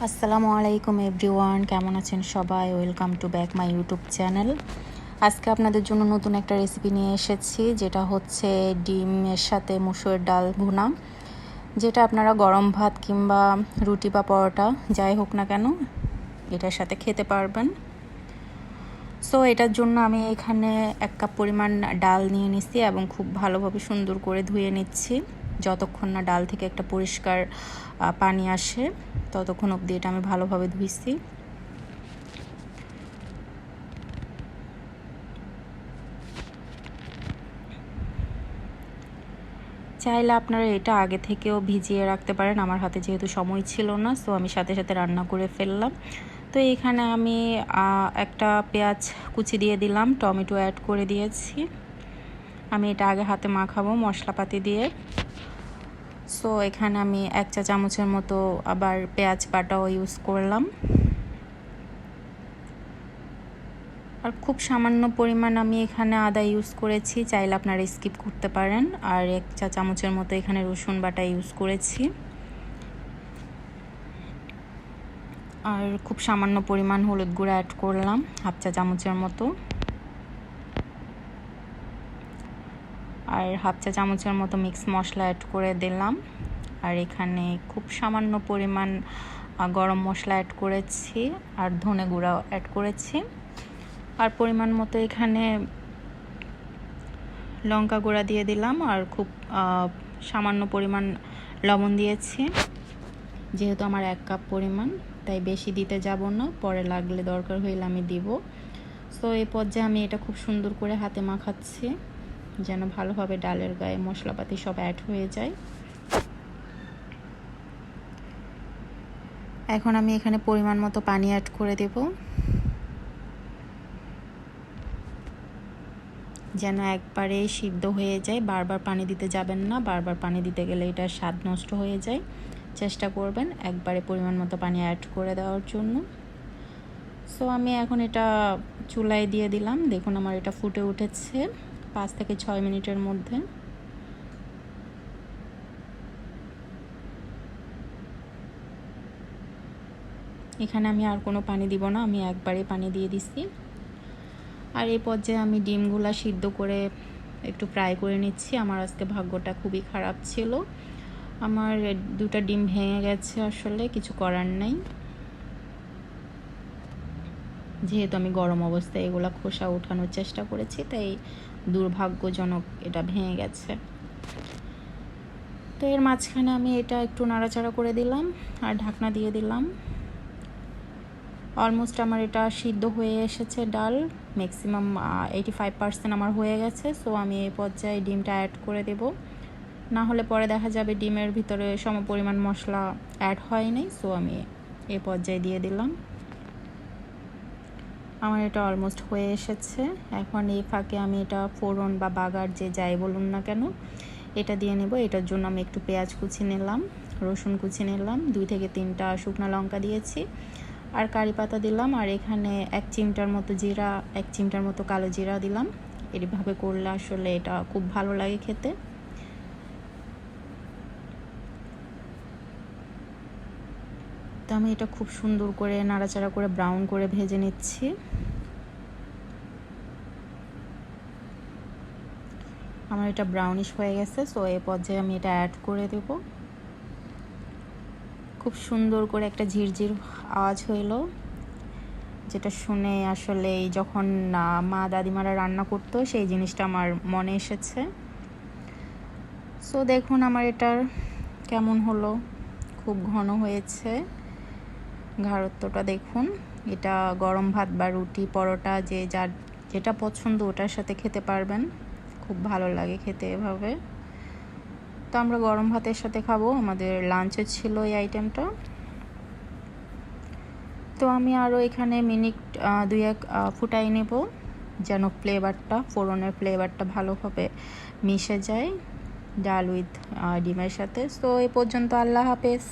আসসালামু আলাইকুম এভরিওয়ান, কেমন আছেন সবাই? Welcome to back my YouTube channel. আজকে আপনাদের জন্য নতুন একটা রেসিপি নিয়ে এসেছি, যেটা হচ্ছে ডিমের সাথে মসুরের ডাল ভুনা, যেটা আপনারা গরম ভাত কিংবা রুটি বা পরোটা যাই হোক না কেন এটার সাথে খেতে পারবেন। সো এটার জন্য আমি এখানে 1 কাপ পরিমাণ ডাল নিয়ে নিচ্ছি এবং খুব ভালোভাবে সুন্দর করে ধুয়ে নিচ্ছি। যতক্ষণ না ডাল থেকে একটা পরিষ্কার পানি আসে ততক্ষণ অবধি এটা আমি ভালোভাবে ধুইছি। চাইলে আপনারা এটা আগে থেকেও ভিজিয়ে রাখতে পারেন। আমার হাতে যেহেতু সময় ছিল না, সো আমি সাথে সাথে রান্না করে ফেললাম। তো এখানে আমি একটা পেঁয়াজ কুচি দিয়ে দিলাম, টমেটো অ্যাড করে দিয়েছি। আমি এটা আগে হাতে মাখাবো মশলাপাতি দিয়ে। সো এখানে আমি 1 চা চামচের মতো আবার পেঁয়াজ বাটাও ইউজ করলাম, আর খুব সামান্য পরিমাণ আমি এখানে আদা ইউজ করেছি, চাইলে আপনারা স্কিপ করতে পারেন। আর 1 চা চামচের মতো এখানে রসুন বাটা ইউজ করেছি, আর খুব সামান্য পরিমাণ হলুদ গুঁড়া অ্যাড করলাম 1/2 চা চামচের মতো, আর 1/2 চা চামচের মতো মিক্স মশলা অ্যাড করে দিলাম। আর এখানে খুব সামান্য পরিমাণ গরম মশলা অ্যাড করেছি, আর ধনে গুঁড়া অ্যাড করেছি, আর পরিমাণ মতো এখানে লঙ্কা গুঁড়া দিয়ে দিলাম, আর খুব সামান্য পরিমাণ লবণ দিয়েছি। যেহেতু আমার 1 কাপ পরিমাণ, তাই বেশি দিতে যাব না, পরে লাগলে দরকার হইলে আমি দিব। সো এই পর্যায়ে আমি এটা খুব সুন্দর করে হাতে মাখাচ্ছি, যেন ভালোভাবে ডালের গায়ে মশলাপাতি সব অ্যাড হয়ে যায়। এখন আমি এখানে পরিমাণ মতো পানি অ্যাড করে দেব, যেন একবারে সিদ্ধ হয়ে যায়। বারবার পানি দিতে যাবেন না, বারবার পানি দিতে গেলে এটার স্বাদ নষ্ট হয়ে যায়। চেষ্টা করবেন একবারে পরিমাণ মতো পানি অ্যাড করে দেওয়ার জন্য। সো আমি এখন এটা চুলায় দিয়ে দিলাম। দেখুন আমার এটা ফুটে উঠেছে 5 থেকে 6 মিনিটের মধ্যে। এখানে আমি আর কোনো পানি দিব না, আমি একবারে পানি দিয়ে দিছি। আর এই পর্যায়ে আমি ডিমগুলা সিদ্ধ করে একটু ফ্রাই করে নিচ্ছি। আমার আজকে ভাগ্যটা খুবই খারাপ ছিল, আমার 2টা ডিম ভেঙে গেছে, আসলে কিছু করার নাই। যেহেতু আমি গরম অবস্থায় এগুলা খোসা ওঠানোর চেষ্টা করেছি, তাই দুর্ভাগ্যজনক এটা ভেঙে গেছে। তো এর মাঝখানে আমি এটা একটু নাড়াচাড়া করে দিলাম আর ঢাকনা দিয়ে দিলাম। অলমোস্ট আমার এটা সিদ্ধ হয়ে এসেছে, ডাল ম্যাক্সিমাম 85% আমার হয়ে গেছে। সো আমি এই পর্যায়ে ডিমটা অ্যাড করে দেব, না হলে পরে দেখা যাবে ডিমের ভিতরে সমপরিমাণ মশলা অ্যাড হয়নি। সো আমি এই পর্যায়ে দিয়ে দিলাম। আমার এটা অলমোস্ট হয়ে এসেছে। এখন এই ফাঁকে আমি এটা ফোড়ন বা বাগার যে যাই বলুন না কেন এটা দিয়ে নেব। এটার জন্য আমি একটু পেঁয়াজ কুচি নিলাম, রসুন কুচি নিলাম, 2 থেকে 3টা শুকনো লঙ্কা দিয়েছি, আর কারি পাতা দিলাম, আর এখানে 1 চিমটার মতো জিরা, 1 চিমটার মতো কালো জিরা দিলাম। এইভাবে করলে আসলে এটা খুব ভালো লাগে খেতে। তো আমি এটা খুব সুন্দর করে নাড়াচাড়া করে ব্রাউন করে ভেজে নিচ্ছি। আমার এটা ব্রাউনিশ হয়ে গেছে। সো এই পর্যায়ে আমি এটা অ্যাড করে দেব। খুব সুন্দর করে একটা ঝিরঝির আওয়াজ হইলো, যেটা শুনে আসলে যখন মা দাদিমারা রান্না করতো সেই জিনিসটা আমার মনে এসেছে। সো দেখুন আমার এটার কেমন হলো, খুব ঘন হয়েছে। ঘনত্বটা দেখুন। এটা গরম ভাত বা রুটি পরোটা যে যার যেটা পছন্দ ওটার সাথে খেতে পারবেন, খুব ভালো লাগে খেতে এভাবে। তো আমরা গরম ভাতের সাথে খাবো, আমাদের লাঞ্চে ছিল এই আইটেমটা। তো আমি আরও এখানে মিনিট 2-1 ফুটাই নেব, যেন ফ্লেভারটা ফোড়নের ফ্লেভারটা ভালোভাবে মিশে যায় ডাল উইথ ডিমের সাথে। সো এই পর্যন্ত, আল্লাহ হাফেজ।